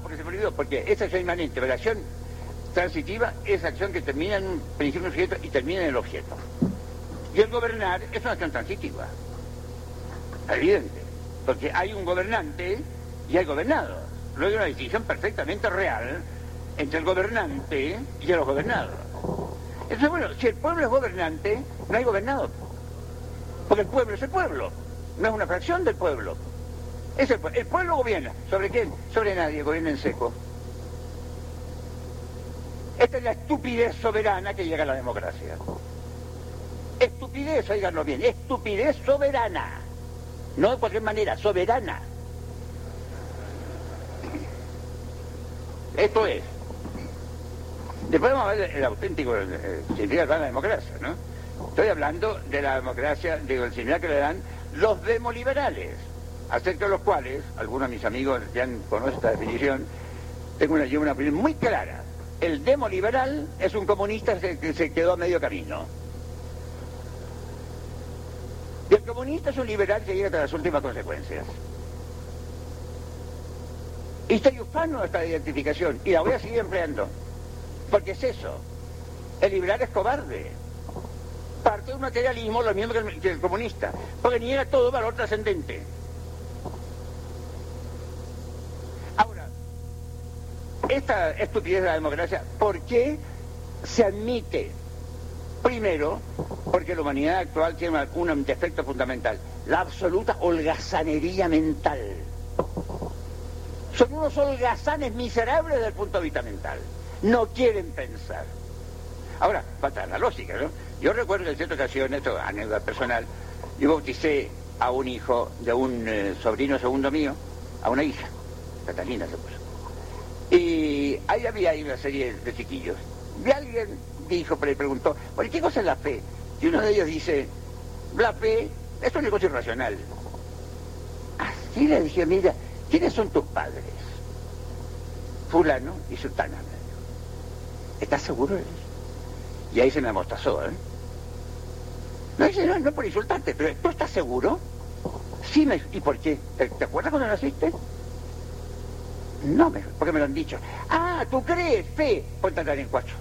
Porque se me olvidó, porque esa acción inmanente, la acción transitiva es acción que termina en un principio en un sujeto y termina en el objeto. Y el gobernar es una acción transitiva. Evidente. Porque hay un gobernante y hay gobernados. Luego hay una distinción perfectamente real entre el gobernante y el gobernado. Entonces, bueno, si el pueblo es gobernante, no hay gobernado. Porque el pueblo es el pueblo, no es una fracción del pueblo. El pueblo gobierna. ¿Sobre quién? Sobre nadie, gobierna en seco. Esta es la estupidez soberana que llega a la democracia. Estupidez, oiganlo bien, estupidez soberana. No de cualquier manera, soberana. Esto es, Después vamos a ver el auténtico significado de la democracia, ¿no? Estoy hablando de la democracia, digo, el significado que le dan los demoliberales, acerca de los cuales, algunos de mis amigos ya conocen esta definición, yo una opinión muy clara. El demoliberal es un comunista que se quedó a medio camino. Y el comunista es un liberal que llega hasta las últimas consecuencias. Y estoy ufano de esta identificación, y la voy a seguir empleando, porque es eso. El liberal es cobarde. Parte de un materialismo lo mismo que el comunista, porque niega todo valor trascendente. Ahora, esta estupidez de la democracia, ¿por qué se admite? Primero, porque la humanidad actual tiene un defecto fundamental, la absoluta holgazanería mental. Son unos holgazanes miserables desde el punto de vista mental. No quieren pensar. Ahora, falta la lógica, ¿no? Yo recuerdo que en cierta ocasión, esto anécdota personal, yo bauticé a un hijo de un sobrino segundo mío, a una hija, Catalina se puso. Y ahí había una serie de chiquillos. Y alguien dijo, pero le preguntó, ¿por qué cosa es la fe? Y uno de ellos dice, la fe es un negocio irracional. Así le dije, mira, ¿quiénes son tus padres? Fulano y sultana. ¿Estás seguro de eso? Y ahí se me amostazó, ¿eh? No, dice, no por insultarte, pero ¿tú estás seguro? Sí, ¿y por qué? ¿Te acuerdas cuando naciste? No, porque me lo han dicho. Ah, ¿tú crees? Fe. Ponte a andar en 4.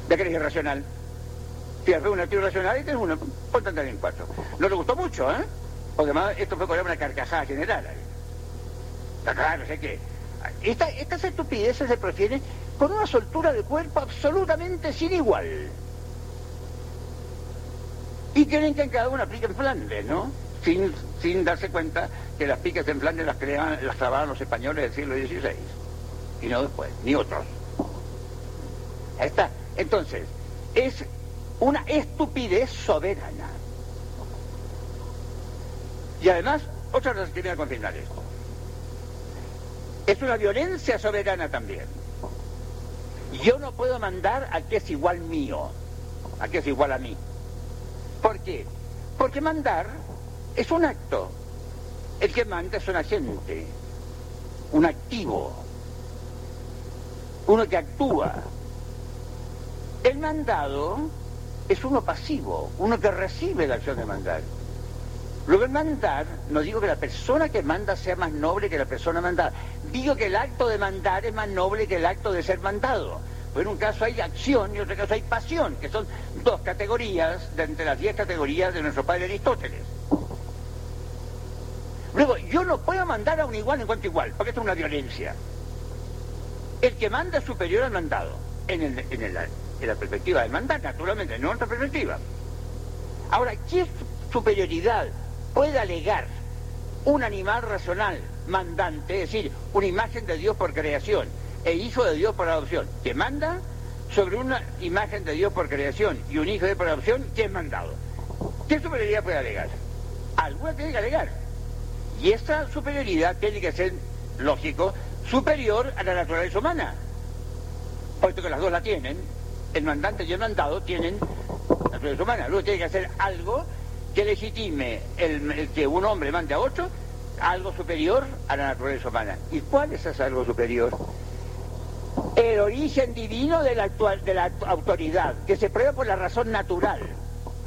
Ya que eres irracional. Tienes una actividad irracional y tienes una. Ponte a andar en 4. No le gustó mucho, ¿eh? Porque además esto fue con una carcajada general. Claro, no sé qué. Estas estupideces se prefieren con una soltura de cuerpo absolutamente sin igual. Y creen que en cada una pica en Flandes, ¿no? Sin darse cuenta que las picas en Flandes las clavaban los españoles del siglo XVI. Y no después, ni otros. Ahí está. Entonces, es una estupidez soberana. Y además, otra cosa que viene a confirmar esto. Es una violencia soberana también. Yo no puedo mandar al que es igual mío, al que es igual a mí. ¿Por qué? Porque mandar es un acto. El que manda es un agente, un activo, uno que actúa. El mandado es uno pasivo, uno que recibe la acción de mandar. Luego el mandar, no digo que la persona que manda sea más noble que la persona mandada, digo que el acto de mandar es más noble que el acto de ser mandado. Pues en un caso hay acción y en otro caso hay pasión, que son dos categorías de entre las 10 categorías de nuestro padre Aristóteles. Luego, yo no puedo mandar a un igual en cuanto igual, porque esto es una violencia. El que manda es superior al mandado, en la perspectiva del mandar, naturalmente, no en otra perspectiva. Ahora, ¿qué superioridad puede alegar un animal racional mandante, es decir, una imagen de Dios por creación e hijo de Dios por adopción, que manda sobre una imagen de Dios por creación y un hijo de Dios por adopción que es mandado? ¿Qué superioridad puede alegar? Alguna tiene que alegar. Y esa superioridad tiene que ser, lógico, superior a la naturaleza humana. Puesto que las dos la tienen, el mandante y el mandado tienen naturaleza humana. Luego tiene que hacer algo que legitime el que un hombre mande a otro, algo superior a la naturaleza humana. ¿Y cuál es ese algo superior? El origen divino de la autoridad, que se prueba por la razón natural,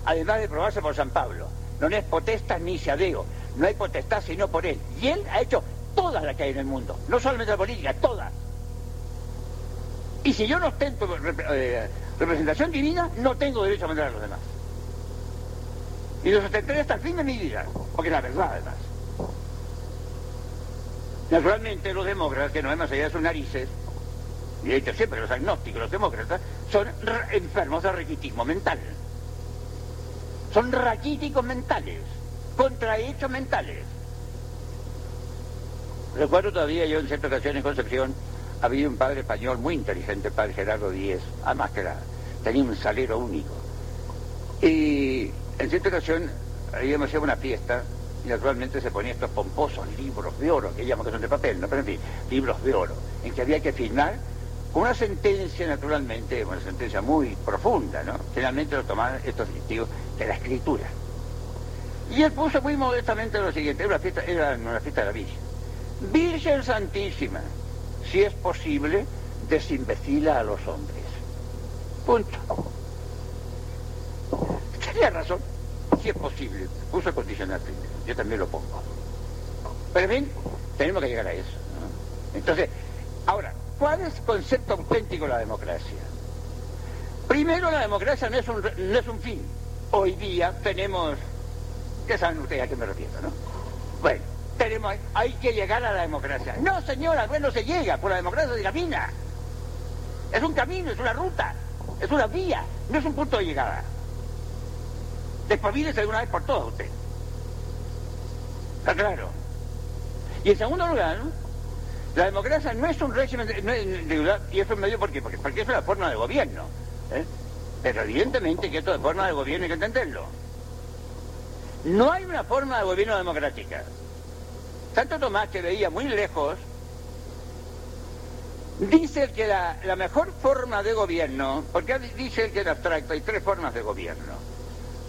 además de probarse por San Pablo. No es potestas ni seadeo, no hay potestad sino por él. Y él ha hecho todas las que hay en el mundo, no solamente la política, todas. Y si yo no ostento representación divina, no tengo derecho a mandar a los demás. Y los ostentaré hasta el fin de mi vida, porque es la verdad además. Naturalmente los demócratas, que no ven más allá de sus narices, y he dicho siempre que los agnósticos, los demócratas, son enfermos de raquitismo mental. Son raquíticos mentales, contrahechos mentales. Recuerdo todavía yo en cierta ocasión en Concepción, había un padre español muy inteligente, el padre Gerardo Díez, además que tenía un salero único. Y en cierta ocasión íbamos a hacer una fiesta, y naturalmente se ponían estos pomposos libros de oro, que llaman que son de papel, ¿no? Pero en fin, libros de oro, en que había que firmar con una sentencia, naturalmente, una sentencia muy profunda, ¿no? Generalmente lo tomaban estos testigos de la escritura. Y él puso muy modestamente lo siguiente, era una fiesta de la Virgen. Virgen Santísima, si es posible, desimbecila a los hombres. Punto. Tenía razón, si es posible. Puso condicional primero, yo también lo pongo. Pero bien, tenemos que llegar a eso, ¿no? Entonces, ahora, ¿cuál es el concepto auténtico de la democracia? Primero, la democracia no es un fin. Hoy día tenemos, ya saben ustedes a qué me refiero, ¿no? Bueno, hay que llegar a la democracia. No, señora, bueno, se llega, por la democracia se camina. Es un camino, es una ruta, es una vía, no es un punto de llegada. Despabilese de una vez por todas usted. ¿Está claro? Y en segundo lugar, ¿no? La democracia no es un régimen y eso es medio porque es una forma de gobierno, ¿eh? Pero evidentemente que esto de forma de gobierno hay que entenderlo. No hay una forma de gobierno democrática. Santo Tomás, que veía muy lejos, dice que la mejor forma de gobierno, porque dice él que en abstracto hay tres formas de gobierno: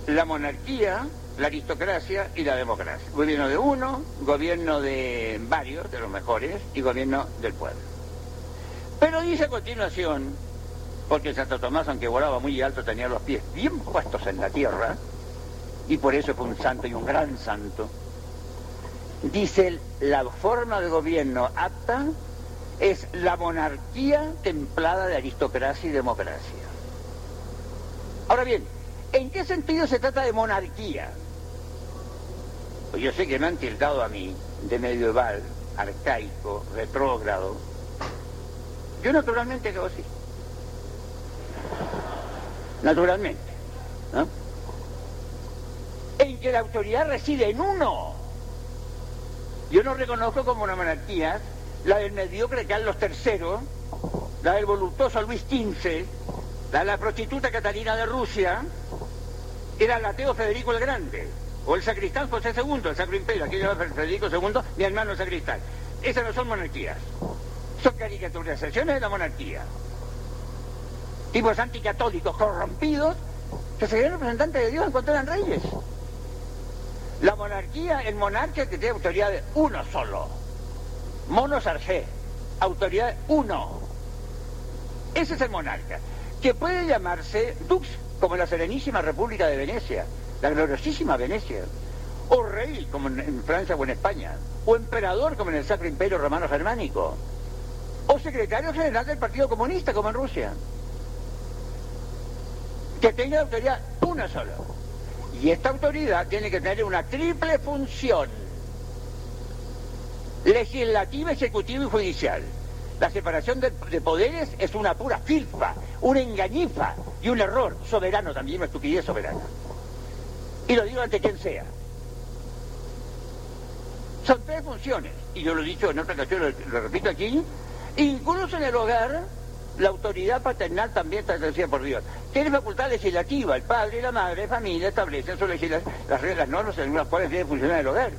la monarquía, la aristocracia y la democracia. Gobierno de uno, gobierno de varios, de los mejores, y gobierno del pueblo. Pero dice a continuación, porque Santo Tomás, aunque volaba muy alto, tenía los pies bien puestos en la tierra, y por eso fue un santo y un gran santo, dice, la forma de gobierno apta es la monarquía templada de aristocracia y democracia. Ahora bien, ¿en qué sentido se trata de monarquía? Pues yo sé que me han tildado a mí de medieval, arcaico, retrógrado. Yo naturalmente creo así. Naturalmente, ¿no? En que la autoridad reside en uno. Yo no reconozco como una monarquía la del mediocre Carlos III, la del voluptuoso Luis XV, la de la prostituta Catalina de Rusia, era el ateo Federico el Grande, o el sacristán José II, el Sacro Imperio, aquí lleva Federico II, mi hermano sacristán. Esas no son monarquías, son caricaturizaciones de la monarquía. Tipos anticatólicos corrompidos que se creen representantes de Dios en cuanto eran reyes. La monarquía, el monarca que tiene autoridad de uno solo. Monos arché, autoridad de uno. Ese es el monarca, que puede llamarse dux, como en la Serenísima República de Venecia, la gloriosísima Venecia, o rey, como en Francia o en España, o emperador, como en el Sacro Imperio Romano Germánico, o secretario general del Partido Comunista, como en Rusia. Que tenga autoridad una sola. Y esta autoridad tiene que tener una triple función: legislativa, ejecutiva y judicial. La separación de poderes es una pura filfa, una engañifa y un error soberano también, una estupidez soberana. Y lo digo ante quien sea. Son tres funciones, y yo lo he dicho en otra ocasión, lo repito aquí. Incluso en el hogar, la autoridad paternal también está establecida por Dios. Tiene facultad legislativa, el padre y la madre de familia establecen las reglas, normas en las cuales debe funcionar el hogar.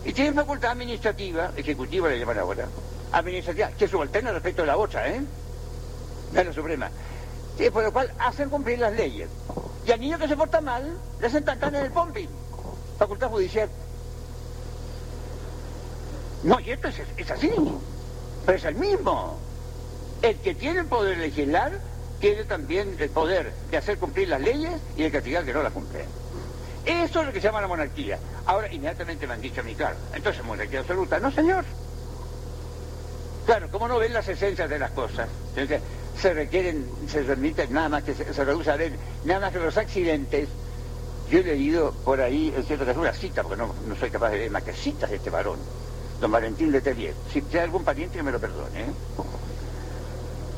Y tienen facultad administrativa, ejecutiva le llaman ahora, administrativa, que subalterna respecto de la otra, de la Suprema. Sí, por lo cual hacen cumplir las leyes. Y al niño que se porta mal, le hacen tantar en el pumping. Facultad judicial. No, y esto es así, pero es el mismo. El que tiene el poder de legislar tiene también el poder de hacer cumplir las leyes y de castigar que no las cumplen. Eso es lo que se llama la monarquía. Ahora, inmediatamente me han dicho a mí, claro, entonces monarquía absoluta. No, señor. Claro, ¿cómo no ven las esencias de las cosas? Entonces, se permiten nada más que se reduce a ver, nada más que los accidentes. Yo he leído por ahí, en cierto caso, una cita, porque no soy capaz de leer más que citas de este varón, don Valentín Letelier. Si hay algún pariente que me lo perdone,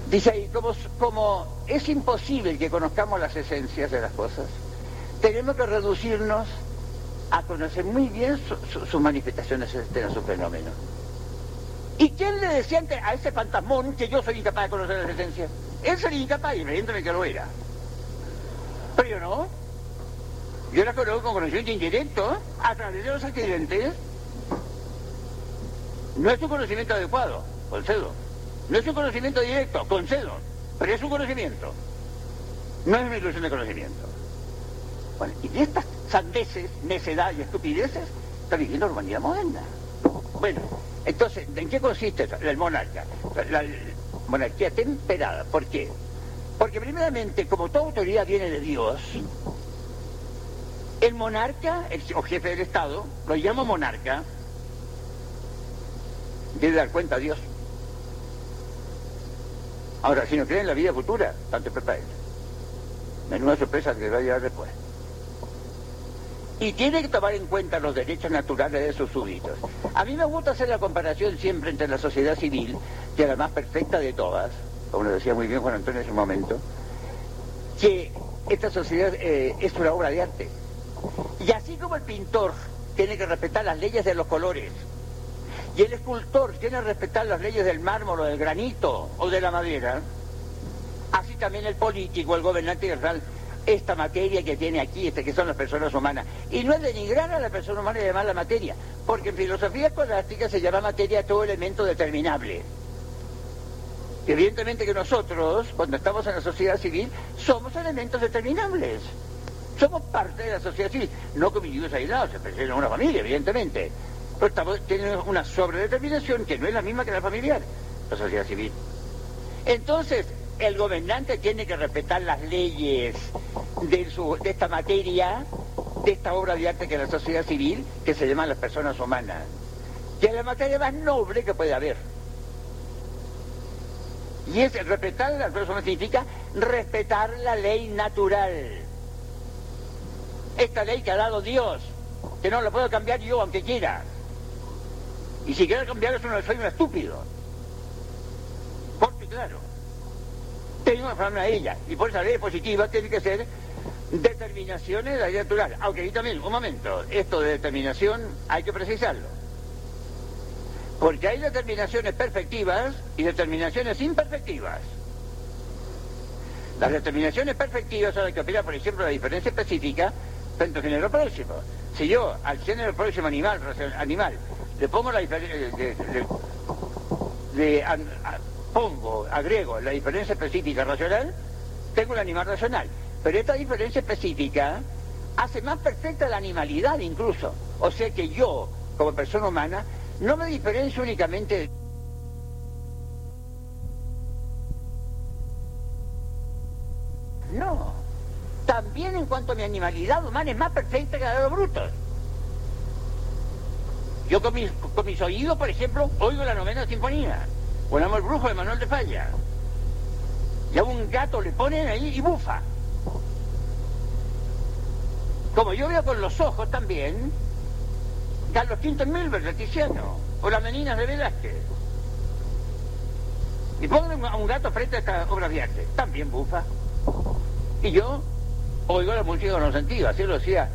Dice ahí, como es imposible que conozcamos las esencias de las cosas, tenemos que reducirnos a conocer muy bien sus manifestaciones externas, sus fenómenos. ¿Y quién le decía a ese fantasmón que yo soy incapaz de conocer las esencias? Él sería incapaz, y evidentemente que lo era. Pero yo no. Yo la conozco con conocimiento indirecto, a través de los accidentes. No es un conocimiento adecuado, concedo. No es un conocimiento directo, concedo, pero es un conocimiento. No es una ilusión de conocimiento. Bueno, y de estas sandeces, necedad y estupideces está viviendo la humanidad moderna. Bueno, entonces, ¿en qué consiste el monarca? La monarquía temperada. ¿Por qué? Porque primeramente, como toda autoridad viene de Dios, el monarca, o jefe del Estado, lo llamo monarca, debe dar cuenta a Dios. Ahora, si no creen en la vida futura, tanto es para él. Menuda sorpresa que le va a llevar después. Y tiene que tomar en cuenta los derechos naturales de sus súbditos. A mí me gusta hacer la comparación siempre entre la sociedad civil, que es la más perfecta de todas, como lo decía muy bien Juan Antonio en ese momento, que esta sociedad es una obra de arte. Y así como el pintor tiene que respetar las leyes de los colores, y el escultor tiene que respetar las leyes del mármol o del granito o de la madera, así también el político, el gobernante real, esta materia que tiene aquí, que son las personas humanas. Y no es denigrar a la persona humana y llamarla materia, porque en filosofía escolástica se llama materia todo elemento determinable. Evidentemente que nosotros, cuando estamos en la sociedad civil, somos elementos determinables. Somos parte de la sociedad civil, no como individuos aislados, se pertenecen a una familia, evidentemente. Pero tenemos una sobredeterminación que no es la misma que la familiar, la sociedad civil. Entonces, el gobernante tiene que respetar las leyes de esta materia, de esta obra de arte que es la sociedad civil, que se llaman las personas humanas, que es la materia más noble que puede haber. Y respetar a las personas humanas significa respetar la ley natural. Esta ley que ha dado Dios, que no la puedo cambiar yo aunque quiera. Y si quiero cambiar eso, no soy un estúpido. Corto y claro. Tengo que hablar a ella. Y por esa ley positiva tiene que ser determinaciones de la ley natural. Aunque ahí también, un momento, esto de determinación hay que precisarlo. Porque hay determinaciones perfectivas y determinaciones imperfectivas. Las determinaciones perfectivas son las que operan, por ejemplo, la diferencia específica frente al género próximo. Si yo al género próximo animal le pongo la diferencia, agrego la diferencia específica racional, tengo el animal racional. Pero esta diferencia específica hace más perfecta la animalidad incluso. O sea que yo, como persona humana, no me diferencio únicamente. No. También en cuanto a mi animalidad humana es más perfecta que la de los brutos. Yo con mis oídos, por ejemplo, oigo la novena sinfonía, o el Amor Brujo de Manuel de Falla. Y a un gato le ponen ahí y bufa. Como yo veo con los ojos también, Carlos V en Milberg de Tiziano, o las Meninas de Velázquez. Y pongo a un gato frente a esta obra de arte, también bufa. Y yo oigo la música con los sentidos, así lo decía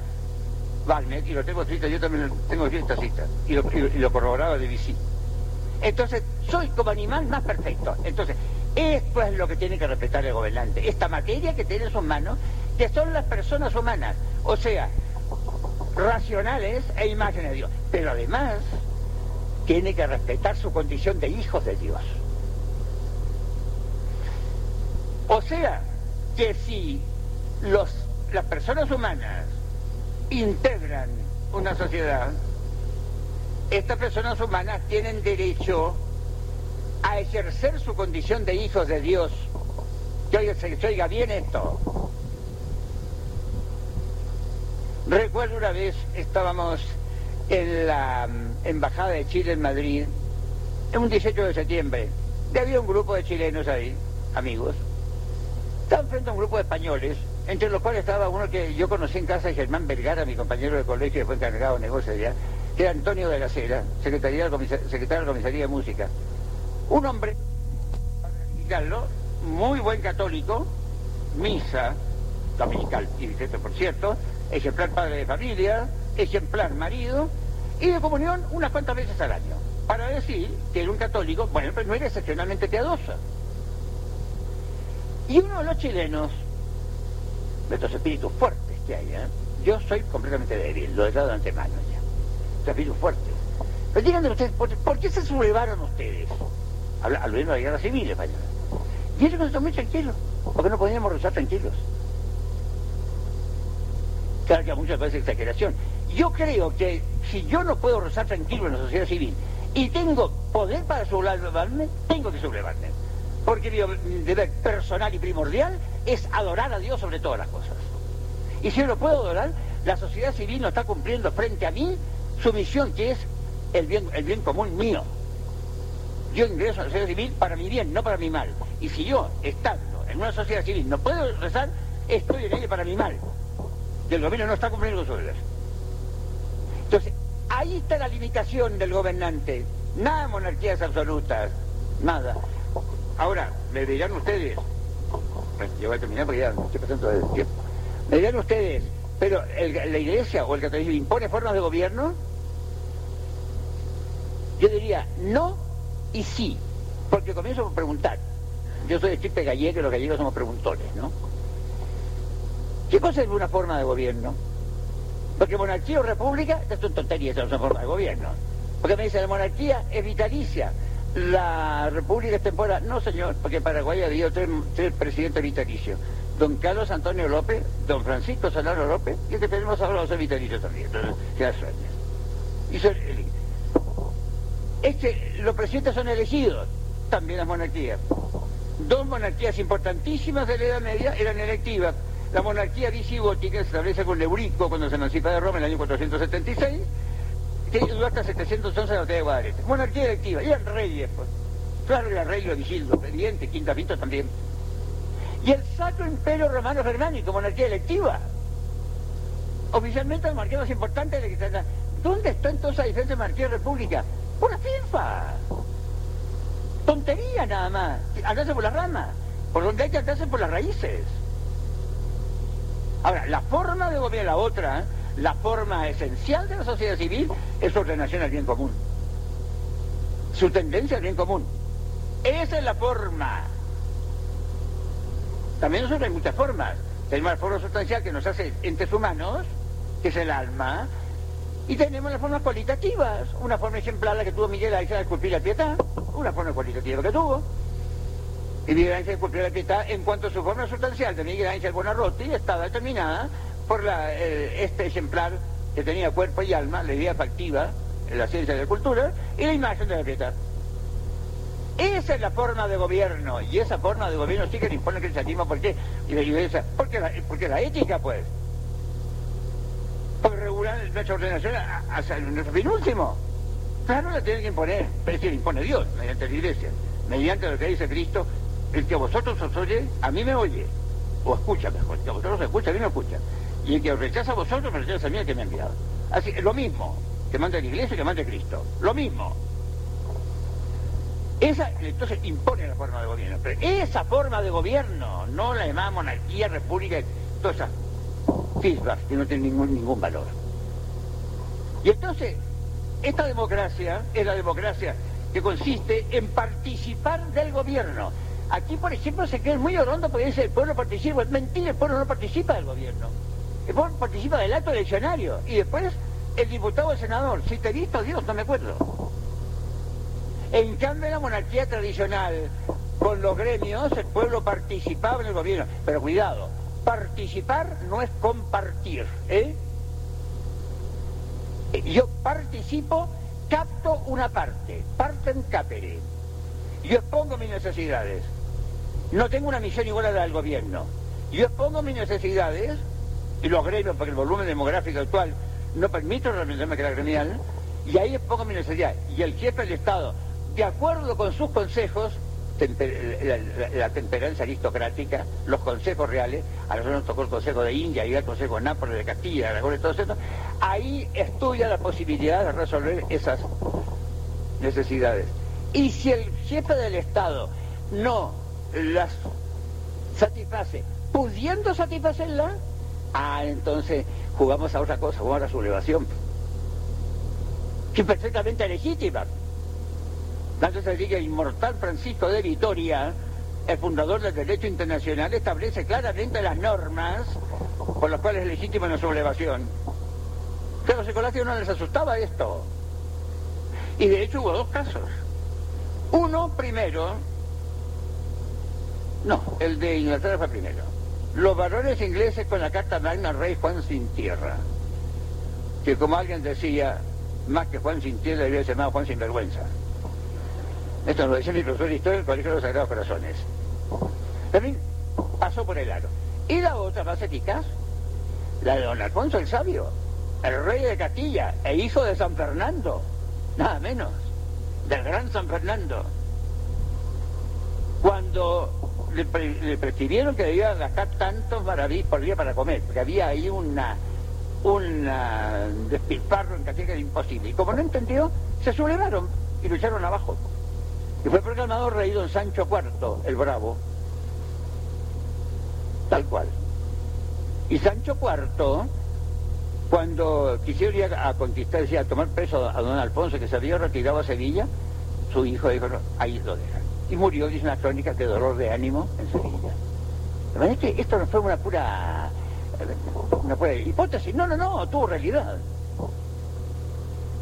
Wagner, y lo tengo escrito, yo también tengo esta cita, y lo corroboraba Debussy. Entonces, soy como animal más perfecto. Entonces, esto es lo que tiene que respetar el gobernante, esta materia que tiene en sus manos, que son las personas humanas, o sea, racionales e imagen de Dios. Pero además, tiene que respetar su condición de hijos de Dios. O sea, que si las personas humanas integran una sociedad, estas personas humanas tienen derecho a ejercer su condición de hijos de Dios. Que se oiga bien esto. Recuerdo una vez estábamos en la Embajada de Chile en Madrid, en un 18 de septiembre, y había un grupo de chilenos ahí, amigos. Estaban frente a un grupo de españoles, entre los cuales estaba uno que yo conocí en casa de Germán Vergara, mi compañero de colegio, que fue encargado de negocios allá, que era Antonio de la Cera, secretario de la Comisaría de Música. Un hombre, para explicarlo, muy buen católico, misa dominical y bisexto, por cierto, ejemplar padre de familia, ejemplar marido, y de comunión unas cuantas veces al año, para decir que era un católico, bueno, pero no era excepcionalmente piadoso. Y uno de los chilenos, de estos espíritus fuertes que hay, yo soy completamente débil, lo he dado de antemano ya, estos espíritus fuertes. Pero díganme ustedes, ¿por qué se sublevaron ustedes al gobierno de la guerra civil española. Y eso nos está muy tranquilo, porque no podíamos rezar tranquilos. Claro que a muchas veces exageración. Yo creo que si yo no puedo rezar tranquilo en la sociedad civil y tengo poder para sublevarme, tengo que sublevarme. Porque mi deber personal y primordial es adorar a Dios sobre todas las cosas. Y si yo no puedo adorar, la sociedad civil no está cumpliendo frente a mí su misión, que es el bien común mío. Yo ingreso a la sociedad civil para mi bien, no para mi mal. Y si yo, estando en una sociedad civil, no puedo rezar, estoy en ella para mi mal. Y el gobierno no está cumpliendo su deber. Entonces, ahí está la limitación del gobernante. Nada monarquías absolutas, nada. Ahora, me dirán ustedes, yo voy a terminar porque ya estoy pasando el tiempo. Me dirán ustedes, pero la Iglesia o el catolicismo impone formas de gobierno. Yo diría no y sí, porque comienzo por preguntar. Yo soy de estirpe gallego y los gallegos somos preguntones, ¿no? ¿Qué cosa es una forma de gobierno? Porque monarquía o república, estas son tonterías, no son formas de gobierno. Porque me dicen, la monarquía es vitalicia, la república es temporal. No, señor, porque Paraguay ha habido tres presidentes vitalicios. Don Carlos Antonio López, don Francisco Solano López, y que tenemos ahora los vitalicios también. Entonces, ya sueña. Los presidentes son elegidos, también las monarquías. Dos monarquías importantísimas de la Edad Media eran electivas. La monarquía visigótica se establece con Eurico cuando se emancipa de Roma en el año 476, que duró hasta 711 en la batalla de Guadalete. Monarquía electiva, y eran reyes, pues. Claro que era rey Leovigildo, obediente, Quinta Pinto también. Y el Sacro Imperio Romano Germánico, monarquía electiva. Oficialmente la monarquía más importante de la que está. ¿Dónde está entonces la diferencia de monarquía y república? Por la FIFA. Tontería nada más. Andarse por las ramas. Por donde hay que andarse por las raíces. Ahora, la forma de gobierno, la otra, la forma esencial de la sociedad civil es su ordenación al bien común. Su tendencia al bien común. Esa es la forma. También nosotros hay muchas formas. Tenemos la forma sustancial que nos hace entes humanos, que es el alma, y tenemos las formas cualitativas. Una forma ejemplar la que tuvo Miguel Ángel de esculpir la Pietà, una forma cualitativa que tuvo. Y Miguel Ángel esculpió la Pietà en cuanto a su forma sustancial de Miguel Ángel Buonarroti estaba determinada por este ejemplar que tenía cuerpo y alma, la idea factiva, la ciencia de la cultura, y la imagen de la Pietà. Esa es la forma de gobierno, y esa forma de gobierno sí que le impone el cristianismo. ¿Por qué? Porque la ética, pues. Porque regular nuestra ordenación hacia nuestro fin último. Claro, la tiene que imponer, pero es que la impone Dios, mediante la Iglesia, mediante lo que dice Cristo. El que a vosotros os oye, a mí me oye, o escucha mejor. El que a vosotros os escucha, a mí me escucha. Y el que os rechaza a vosotros, me rechaza a mí, el que me ha enviado. Así, lo mismo que manda la Iglesia y que manda Cristo. Lo mismo. Esa, entonces, impone la forma de gobierno. Pero esa forma de gobierno, no la llamada monarquía, república, todas esas fisbas que no tienen ningún valor. Y entonces, esta democracia es la democracia que consiste en participar del gobierno. Aquí, por ejemplo, se cree muy orondo porque dice el pueblo participa. Es mentira, el pueblo no participa del gobierno. El pueblo participa del acto eleccionario. Y después, el diputado o el senador. Si te he visto, Dios, no me acuerdo. En cambio, en la monarquía tradicional, con los gremios, el pueblo participaba en el gobierno. Pero cuidado, participar no es compartir, ¿eh? Yo participo, capto una parte, partem capere. Yo expongo mis necesidades. No tengo una misión igual a la del gobierno. Yo expongo mis necesidades, y los gremios, porque el volumen demográfico actual no permite representarme que era gremial, y ahí expongo mis necesidades. Y el jefe del Estado, de acuerdo con sus consejos, la temperancia aristocrática, los consejos reales, a nosotros nos tocó el consejo de India y el consejo de Nápoles, de Castilla, de Aragón y todo eso, ahí estudia la posibilidad de resolver esas necesidades. Y si el jefe del Estado no las satisface, pudiendo satisfacerla, entonces jugamos a otra cosa, jugamos a la sublevación, que es perfectamente legítima. Tanto se dice que el inmortal Francisco de Vitoria, el fundador del derecho internacional, establece claramente las normas por las cuales es legítima una sublevación. Que a los escolásticos no les asustaba esto. Y de hecho hubo dos casos. Uno primero, no, el de Inglaterra fue primero. Los varones ingleses con la Carta Magna al rey Juan sin tierra, que como alguien decía, más que Juan sin tierra debería ser llamado Juan sin vergüenza. Esto lo decía mi profesor de historia del Colegio de los Sagrados Corazones. También pasó por el aro. Y la otra más eficaz, la de don Alfonso el Sabio, el rey de Castilla e hijo de San Fernando, nada menos, del gran San Fernando. Cuando le prescribieron que debía gastar tantos maravillas por día para comer, porque había ahí un despilfarro en Castilla que era imposible. Y como no entendió, se sublevaron y lo echaron abajo. Y fue proclamado rey don Sancho IV, el Bravo. Tal cual. Y Sancho IV, cuando quisieron ir a conquistar, decía, a tomar preso a don Alfonso, que se había retirado a Sevilla, su hijo dijo, no, ahí lo dejan. Y murió, dice una crónica, de dolor de ánimo en Sevilla. De manera que esto no fue una pura hipótesis, no, tuvo realidad.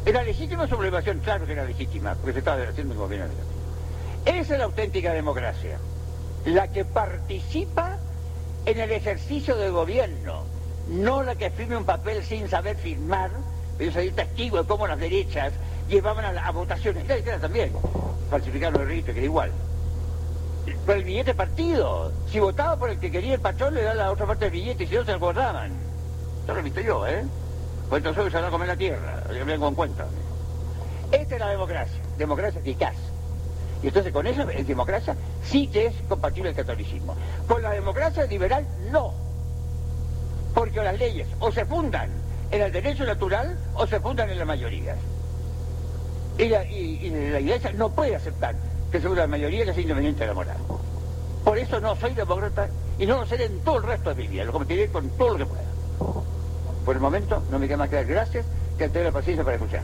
¿Era legítima sublevación? Claro que era legítima, porque se estaba haciendo un gobierno. Esa es la auténtica democracia, la que participa en el ejercicio del gobierno, no la que firme un papel sin saber firmar. Yo soy testigo de cómo las derechas llevaban a votaciones, la izquierda también, falsificaron el registro, que era igual. Por el billete partido, si votaba por el que quería el patrón, le da la otra parte del billete, y si no se acordaban. Eso lo he visto yo, pues entonces se van a comer la tierra, yo me vengo en cuenta. Esta es la democracia eficaz. Y entonces con esa democracia sí que es compatible el catolicismo. Con la democracia liberal no. Porque las leyes o se fundan en el derecho natural o se fundan en las mayorías. Y la Iglesia no puede aceptar que sea una mayoría que sea independiente de la moral. Por eso no soy demócrata y no lo seré en todo el resto de mi vida. Lo cometeré con todo lo que pueda. Por el momento no me queda más que dar gracias, que tenga la paciencia para escuchar.